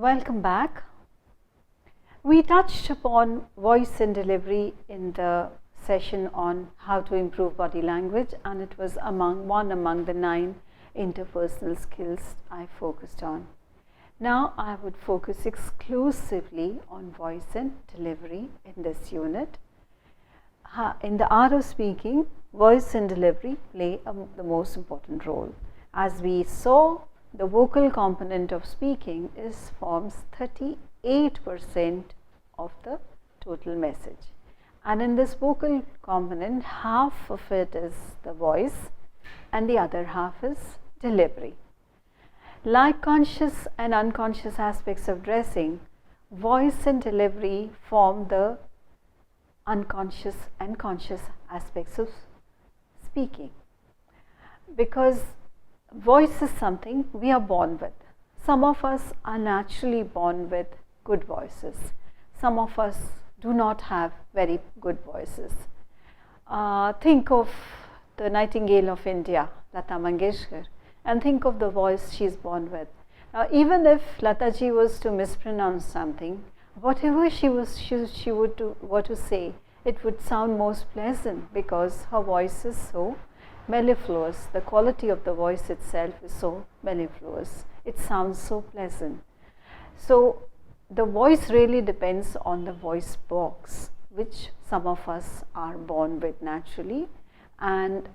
Welcome back. We touched upon voice and delivery in the session on how to improve body language, and it was one among the 9 interpersonal skills I focused on. Now I would focus exclusively on voice and delivery in this unit. In the art of speaking, voice and delivery play the most important role. As we saw, the vocal component of speaking forms 38% of the total message. And in this vocal component, half of it is the voice and the other half is delivery. Like conscious and unconscious aspects of dressing, voice and delivery form the unconscious and conscious aspects of speaking. Because voice is something we are born with. Some of us are naturally born with good voices. Some of us do not have very good voices. Think of the Nightingale of India, Lata Mangeshkar, and think of the voice she is born with. Now, even if Lataji was to mispronounce something, whatever she were to say, it would sound most pleasant because her voice is so mellifluous. The quality of the voice itself is so mellifluous. It sounds so pleasant. So the voice really depends on the voice box, which some of us are born with naturally, and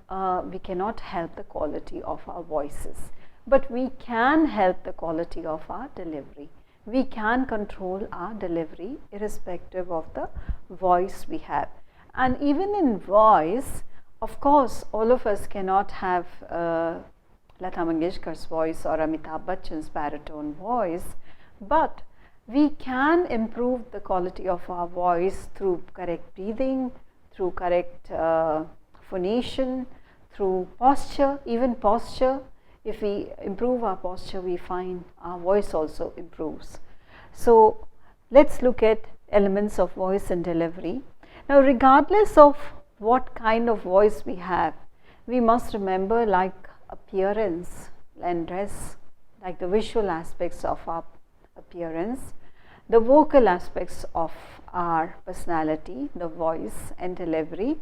we cannot help the quality of our voices. But we can help the quality of our delivery. We can control our delivery irrespective of the voice we have. And even in voice, of course, all of us cannot have Lata Mangeshkar's voice or Amitabh Bachchan's baritone voice, but we can improve the quality of our voice through correct breathing, through correct phonation, through posture, even posture. If we improve our posture, we find our voice also improves. So let's look at elements of voice and delivery. Now, regardless of what kind of voice we have, we must remember, like appearance and dress, like the visual aspects of our appearance, the vocal aspects of our personality, the voice and delivery.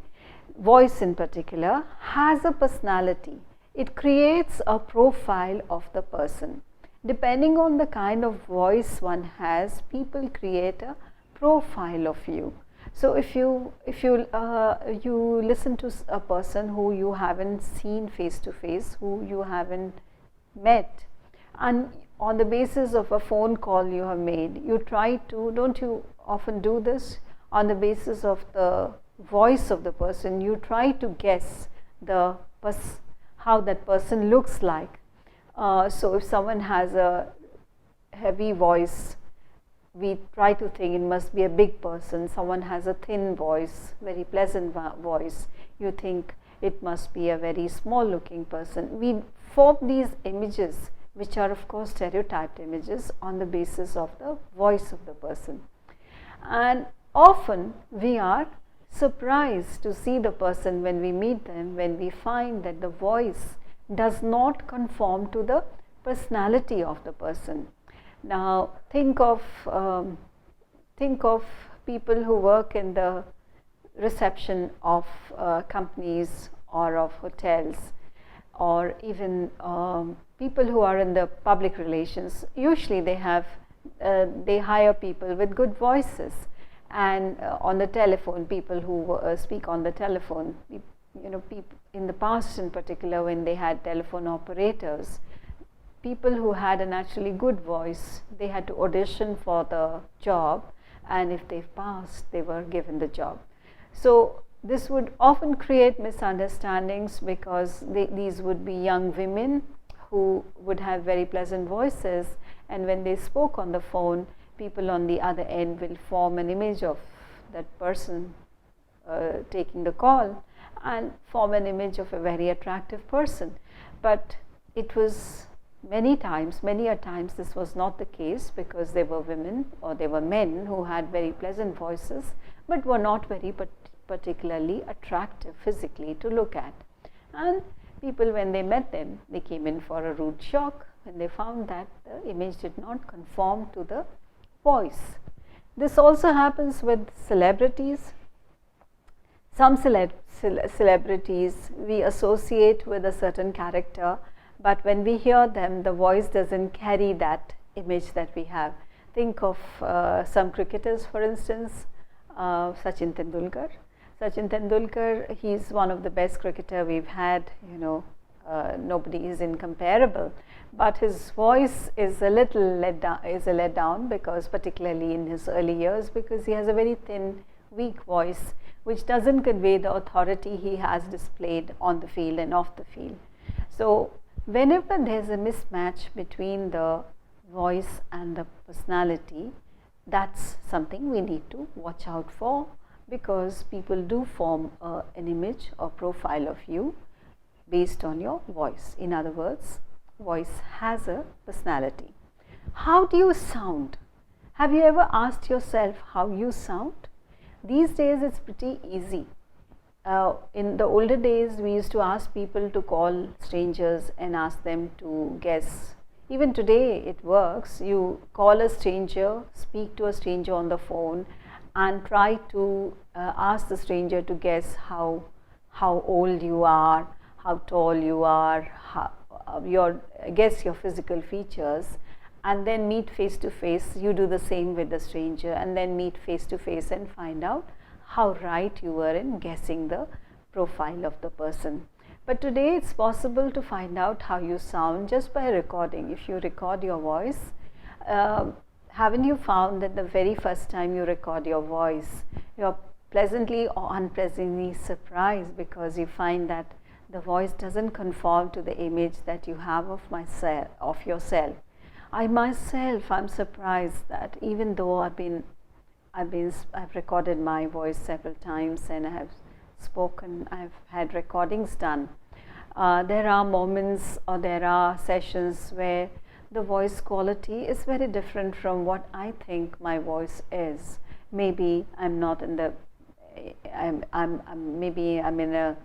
Voice in particular has a personality. It creates a profile of the person. Depending on the kind of voice one has, people create a profile of you. So if you listen to a person who you haven't seen face to face, who you haven't met, and on the basis of a phone call you have made, you try to, don't you often do this? On the basis of the voice of the person, you try to guess how that person looks like. So if someone has a heavy voice, we try to think it must be a big person. Someone has a thin voice, very pleasant voice, you think it must be a very small looking person. We form these images, which are of course stereotyped images, on the basis of the voice of the person. And often we are surprised to see the person when we meet them, when we find that the voice does not conform to the personality of the person. Now think of people who work in the reception of companies or of hotels, or even people who are in the public relations. Usually they hire people with good voices, and on the telephone, people who speak on the telephone. People in the past, in particular, when they had telephone operators, people who had a naturally good voice, they had to audition for the job, and if they passed, they were given the job. So this would often create misunderstandings, because these would be young women who would have very pleasant voices, and when they spoke on the phone, people on the other end will form an image of that person taking the call and form an image of a very attractive person. But it was many a times this was not the case, because there were women or there were men who had very pleasant voices but were not very particularly attractive physically to look at. And People, when they met them, they came in for a rude shock when they found that the image did not conform to the voice. This also happens with celebrities. Some celebrities we associate with a certain character, but when we hear them, the voice doesn't carry that image that we have. Think of some cricketers, for instance, Sachin Tendulkar. Sachin Tendulkar, he's one of the best cricketer we've had, nobody is incomparable, but his voice is a little let down, because particularly in his early years, because he has a very thin, weak voice which doesn't convey the authority he has displayed on the field and off the field. So whenever there's a mismatch between the voice and the personality, that's something we need to watch out for, because people do form an image or profile of you based on your voice. In other words, voice has a personality. How do you sound? Have you ever asked yourself how you sound? These days it's pretty easy. In the older days, we used to ask people to call strangers and ask them to guess. Even today it works. You call a stranger, speak to a stranger on the phone, and try to ask the stranger to guess how old you are, how tall you are, guess your physical features, and then meet face to face. You do the same with the stranger, and then meet face to face and find out how right you were in guessing the profile of the person. But today it's possible to find out how you sound just by recording. If you record your voice, haven't you found that the very first time you record your voice, you're pleasantly or unpleasantly surprised, because you find that the voice doesn't conform to the image that you have of yourself. I'm surprised that even though I've recorded my voice several times and I have spoken, I've had recordings done. There are moments or there are sessions where the voice quality is very different from what I think my voice is. Maybe I'm not in the, maybe I'm in a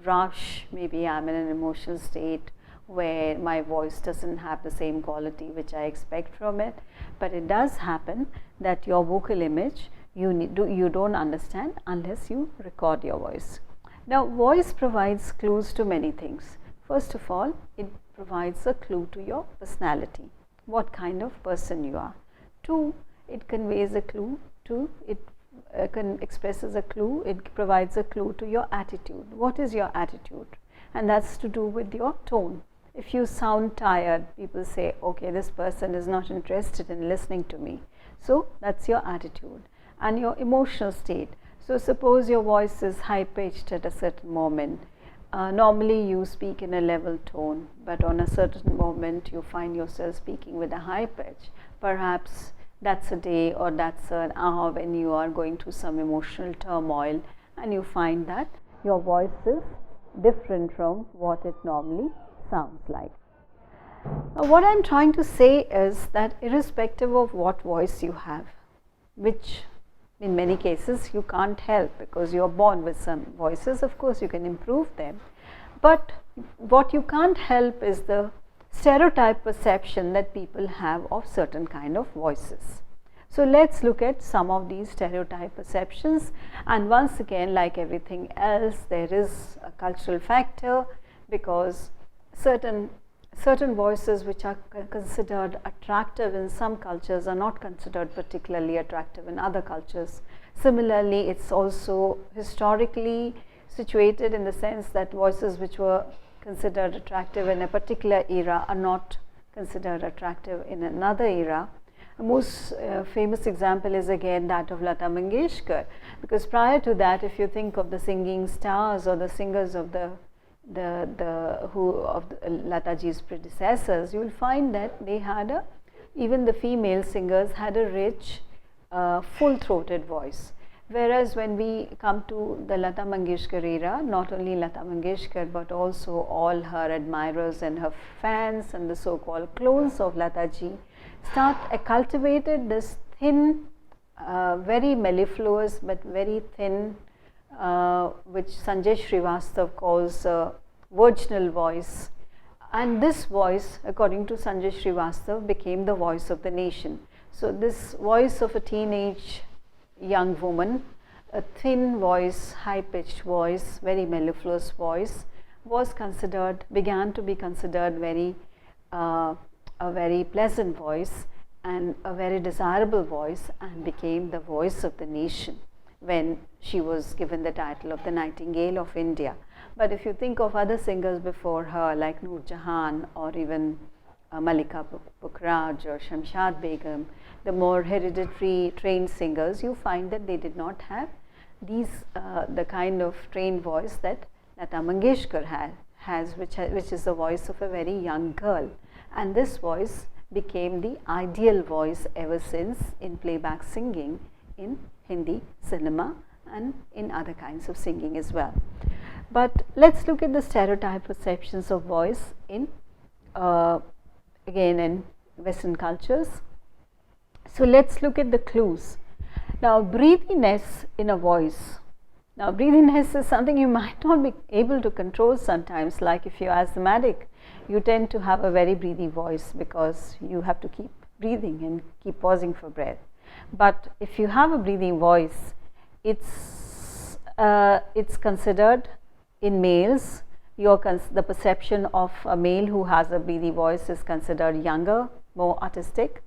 rush, maybe I'm in an emotional state where my voice doesn't have the same quality which I expect from it. But it does happen that your vocal image you don't understand unless you record your voice. Now, voice provides clues to many things. First of all, it provides a clue to your personality, what kind of person you are. Two, it conveys a clue to, expresses a clue, it provides a clue to your attitude. What is your attitude? And that's to do with your tone. If you sound tired, people say, okay, this person is not interested in listening to me. So that's your attitude. And your emotional state. So suppose your voice is high pitched at a certain moment. Normally you speak in a level tone, but on a certain moment you find yourself speaking with a high pitch. Perhaps that's a day or that's an hour when you are going through some emotional turmoil and you find that your voice is different from what it normally sounds like. What I'm trying to say is that irrespective of what voice you have, which in many cases you can't help because you're born with some voices, of course you can improve them, but what you can't help is the stereotype perception that people have of certain kind of voices. So let's look at some of these stereotype perceptions, and once again, like everything else, there is a cultural factor, because certain voices which are considered attractive in some cultures are not considered particularly attractive in other cultures. Similarly, it's also historically situated in the sense that voices which were considered attractive in a particular era are not considered attractive in another era. The most famous example is again that of Lata Mangeshkar, because prior to that, if you think of the singing stars or the singers of Lataji's predecessors, you will find that they had even the female singers had a rich, full-throated voice. Whereas when we come to the Lata Mangeshkar era, not only Lata Mangeshkar but also all her admirers and her fans and the so-called clones of Lataji cultivated this thin, very mellifluous but very thin, which Sanjay Srivastav calls virginal voice. And this voice, according to Sanjay Srivastava, became the voice of the nation. So this voice of a teenage young woman, a thin voice, high-pitched voice, very mellifluous voice, began to be considered a very pleasant voice and a very desirable voice, and became the voice of the nation when she was given the title of the Nightingale of India. But if you think of other singers before her, like Noor Jahan or even Malika Pukhraj or Shamshad Begum, the more hereditary trained singers, you find that they did not have the kind of trained voice that Lata Mangeshkar has, which is the voice of a very young girl. And this voice became the ideal voice ever since in playback singing in Hindi cinema and in other kinds of singing as well. But let's look at the stereotype perceptions of voice in again in Western cultures. So let's look at the clues. Now, breathiness in a voice. Now, breathiness is something you might not be able to control sometimes, like if you're asthmatic, you tend to have a very breathy voice because you have to keep breathing and keep pausing for breath. But if you have a breathing voice, it's considered in males. The perception of a male who has a breathy voice is considered younger, more artistic.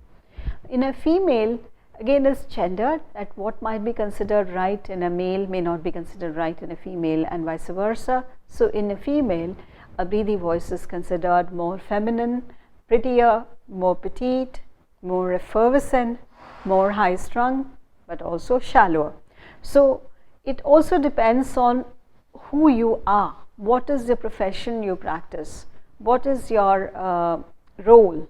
In a female, again, it's gendered, that what might be considered right in a male may not be considered right in a female, and vice versa. So in a female, a breathy voice is considered more feminine, prettier, more petite, more effervescent, more high strung, but also shallower. So it also depends on who you are. What is the profession you practice? What is your role?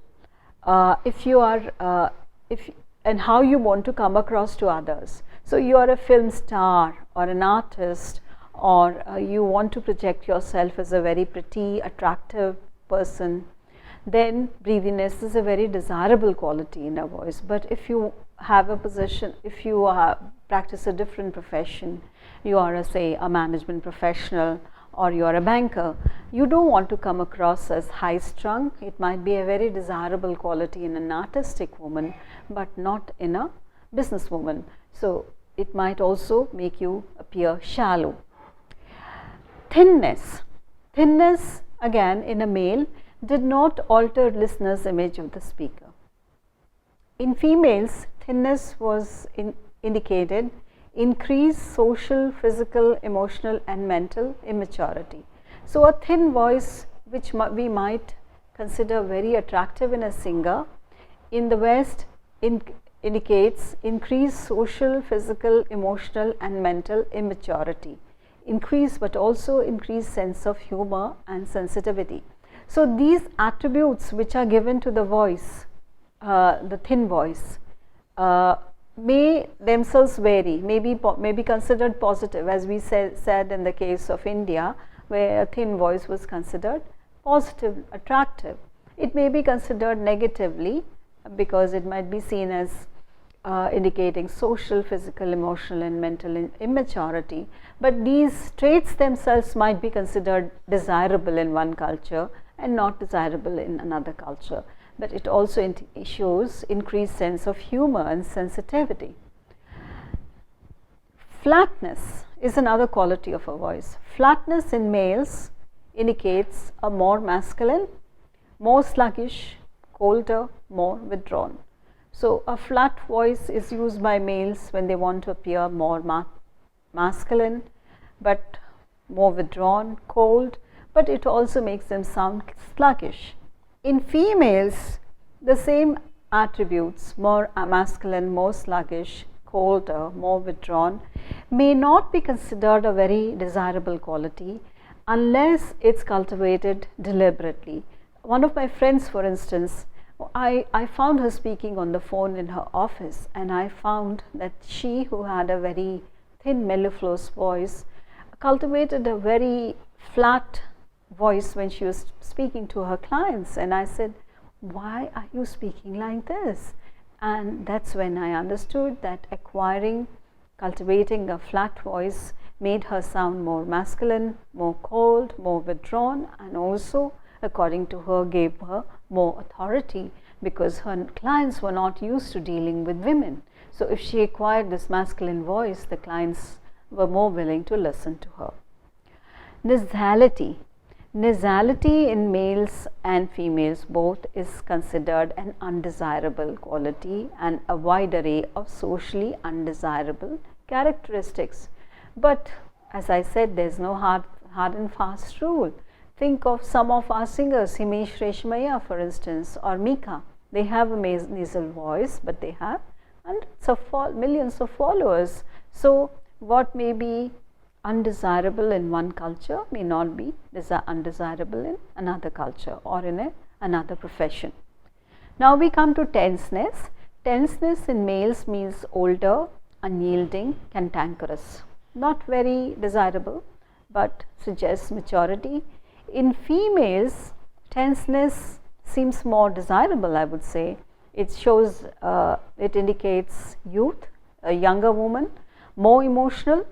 And how you want to come across to others. So you are a film star or an artist, or you want to project yourself as a very pretty, attractive person, then breathiness is a very desirable quality in a voice. But if you have a position, if you practice a different profession, you are say a management professional or you are a banker, you don't want to come across as high strung. It might be a very desirable quality in an artistic woman, but not in a businesswoman. So it might also make you appear shallow. Thinness. Thinness, again in a male, did not alter listeners' image of the speaker. In females, thinness was indicated increased social, physical, emotional and mental immaturity. So a thin voice, which we might consider very attractive in a singer, in the West indicates increased social, physical, emotional and mental immaturity. Increased, but also increased sense of humor and sensitivity. So these attributes which are given to the voice, the thin voice, may themselves vary, may be considered positive, as we said in the case of India, where a thin voice was considered positive, attractive. It may be considered negatively because it might be seen as indicating social, physical, emotional and mental immaturity, but these traits themselves might be considered desirable in one culture and not desirable in another culture. But it also shows increased sense of humor and sensitivity. Flatness is another quality of a voice. Flatness in males indicates a more masculine, more sluggish, colder, more withdrawn. So a flat voice is used by males when they want to appear more masculine, but more withdrawn, cold, but it also makes them sound sluggish. In females, the same attributes, more masculine, more sluggish, colder, more withdrawn, may not be considered a very desirable quality unless it's cultivated deliberately. One of my friends, for instance, I found her speaking on the phone in her office, and I found that she, who had a very thin mellifluous voice, cultivated a very flat voice when she was speaking to her clients. And I said, why are you speaking like this? And that's when I understood that cultivating a flat voice made her sound more masculine, more cold, more withdrawn, and also, according to her, gave her more authority, because her clients were not used to dealing with women. So if she acquired this masculine voice, the clients were more willing to listen to her. Nasality. Nasality in males and females both is considered an undesirable quality and a wide array of socially undesirable characteristics. But as I said, there is no hard and fast rule. Think of some of our singers, Himesh Reshmaya for instance, or Mika. They have a nasal voice, but they have millions of followers. So what may be undesirable in one culture may not be undesirable in another culture or in another profession. Now we come to tenseness. Tenseness in males means older, unyielding, cantankerous. Not very desirable, but suggests maturity. In females, tenseness seems more desirable, I would say. It shows, it indicates youth, a younger woman, more emotional,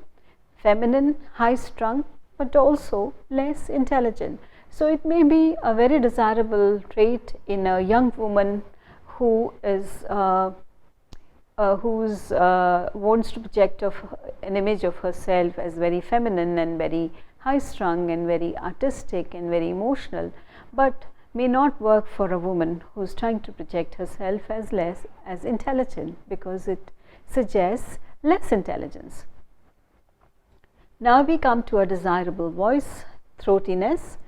feminine, high-strung, but also less intelligent. So it may be a very desirable trait in a young woman who is wants to project an image of herself as very feminine and very high-strung and very artistic and very emotional, but may not work for a woman who is trying to project herself as intelligent, because it suggests less intelligence. Now we come to a desirable voice, throatiness.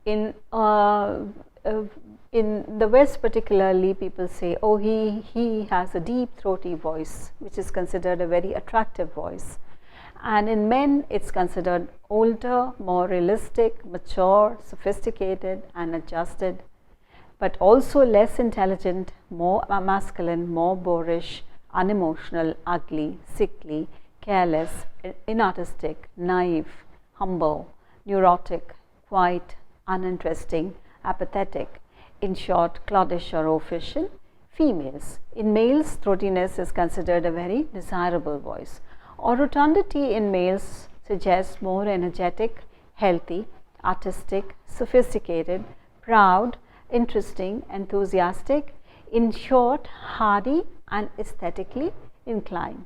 In the West particularly, people say, oh, he has a deep throaty voice, which is considered a very attractive voice. And in men, it's considered older, more realistic, mature, sophisticated and adjusted, but also less intelligent, more masculine, more boorish, unemotional, ugly, sickly, careless, inartistic, naive, humble, neurotic, quiet, uninteresting, apathetic, in short, cloddish or oafish in females. In males, throatiness is considered a very desirable voice. Orotundity in males suggests more energetic, healthy, artistic, sophisticated, proud, interesting, enthusiastic, in short, hardy and aesthetically inclined.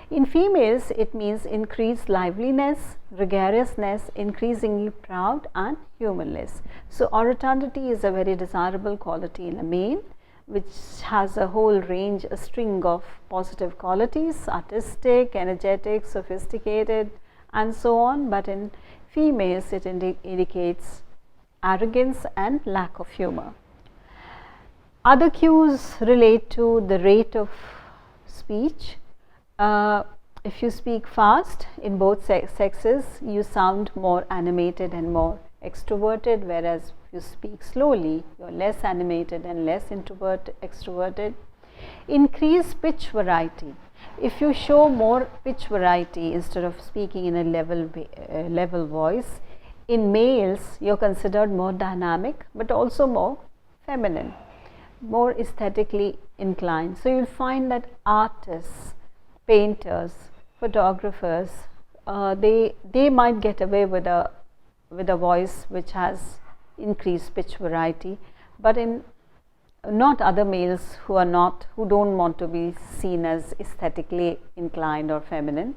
In females, it means increased liveliness, gregariousness, increasingly proud and humorless. So orotundity is a very desirable quality in a male, which has a whole range, a string of positive qualities, artistic, energetic, sophisticated and so on, but in females it indicates arrogance and lack of humor. Other cues relate to the rate of speech. If you speak fast in both sexes, you sound more animated and more extroverted, whereas if you speak slowly, you are less animated and less extroverted. Increase pitch variety. If you show more pitch variety instead of speaking in a level voice, in males you are considered more dynamic, but also more feminine, more aesthetically inclined. So you will find that artists, painters, photographers, they might get away with a voice which has increased pitch variety, but in not other males who don't want to be seen as aesthetically inclined or feminine.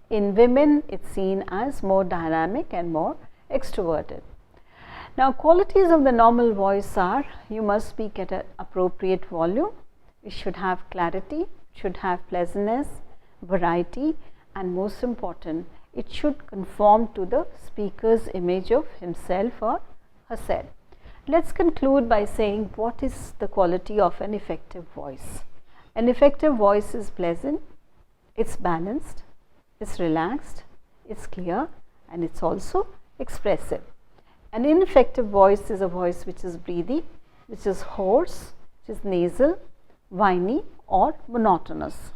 In women, it's seen as more dynamic and more extroverted. Now, qualities of the normal voice are: you must speak at an appropriate volume, it should have clarity, should have pleasantness, variety, and most important, it should conform to the speaker's image of himself or herself. Let's conclude by saying, what is the quality of an effective voice? An effective voice is pleasant, it's balanced, it's relaxed, it's clear, and it's also expressive. An ineffective voice is a voice which is breathy, which is hoarse, which is nasal, whiny, or monotonous.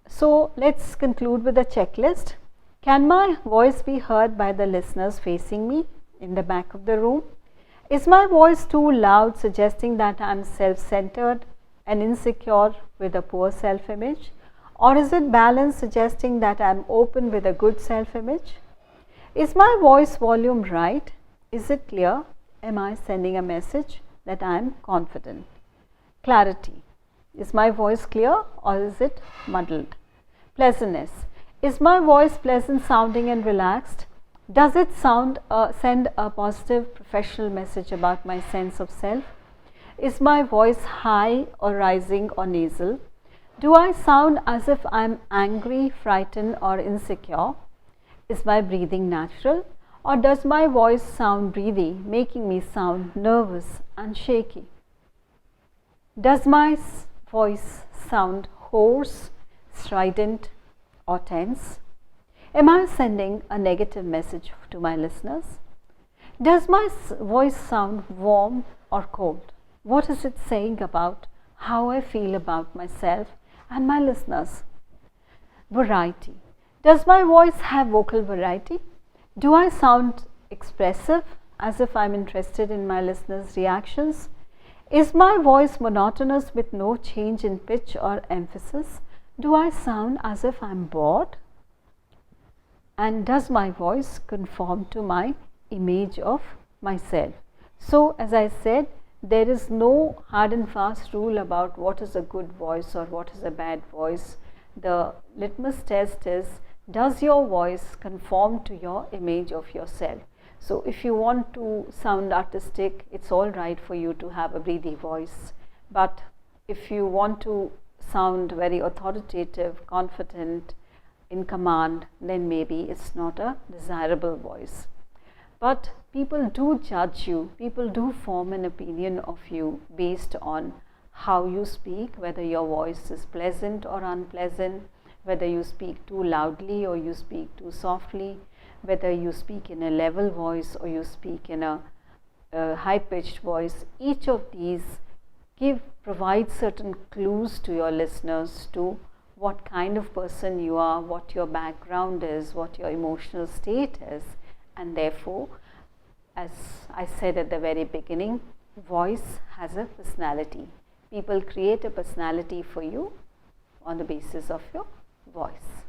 So let's conclude with a checklist. Can my voice be heard by the listeners facing me in the back of the room? Is my voice too loud, suggesting that I am self-centered and insecure with a poor self-image? Or is it balance, suggesting that I am open with a good self-image? Is my voice volume right? Is it clear? Am I sending a message that I am confident? Clarity. Is my voice clear or is it muddled? Pleasantness. Is my voice pleasant sounding and relaxed? Does it send a positive professional message about my sense of self? Is my voice high or rising or nasal? Do I sound as if I am angry, frightened or insecure? Is my breathing natural, or does my voice sound breathy, making me sound nervous and shaky? Does my voice sound hoarse, strident or tense? Am I sending a negative message to my listeners? Does my voice sound warm or cold? What is it saying about how I feel about myself and my listeners? Variety. Does my voice have vocal variety? Do I sound expressive, as if I'm interested in my listeners' reactions? Is my voice monotonous with no change in pitch or emphasis? Do I sound as if I'm bored? And does my voice conform to my image of myself? So, as I said, there is no hard and fast rule about what is a good voice or what is a bad voice. The litmus test is, does your voice conform to your image of yourself? So, if you want to sound artistic, it's all right for you to have a breathy voice. But if you want to sound very authoritative, confident, in command, then maybe it's not a desirable voice. But people do judge you, people do form an opinion of you based on how you speak, whether your voice is pleasant or unpleasant, whether you speak too loudly or you speak too softly, whether you speak in a level voice or you speak in a high-pitched voice. Each of these provide certain clues to your listeners to what kind of person you are, what your background is, what your emotional state is, and therefore, as I said at the very beginning, voice has a personality. People create a personality for you on the basis of your voice.